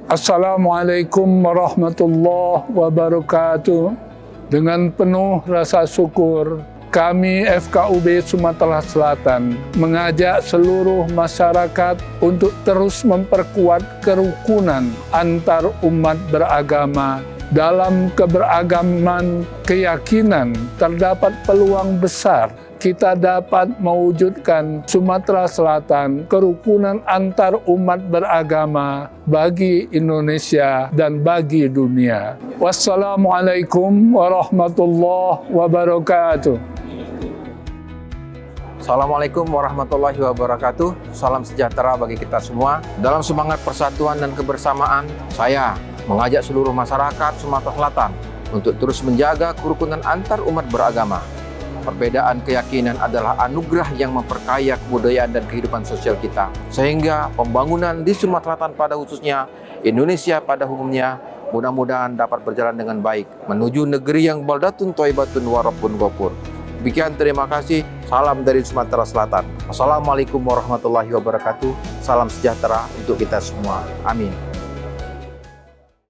Assalamualaikum warahmatullahi wabarakatuh. Dengan penuh rasa syukur, kami FKUB Sumatera Selatan mengajak seluruh masyarakat untuk terus memperkuat kerukunan antar umat beragama. Dalam keberagaman keyakinan terdapat peluang besar kita dapat mewujudkan Sumatera Selatan kerukunan antar umat beragama bagi Indonesia dan bagi dunia. Wassalamualaikum warahmatullahi wabarakatuh. Assalamualaikum warahmatullahi wabarakatuh. Salam sejahtera bagi kita semua. Dalam semangat persatuan dan kebersamaan, saya mengajak seluruh masyarakat Sumatera Selatan untuk terus menjaga kerukunan antar umat beragama. Perbedaan keyakinan adalah anugerah yang memperkaya kebudayaan dan kehidupan sosial kita. Sehingga pembangunan di Sumatera Selatan pada khususnya, Indonesia pada umumnya, mudah-mudahan dapat berjalan dengan baik menuju negeri yang baldatun thayyibatun wa rabbun ghafur. Demikian, terima kasih. Salam dari Sumatera Selatan. Assalamualaikum warahmatullahi wabarakatuh. Salam sejahtera untuk kita semua. Amin.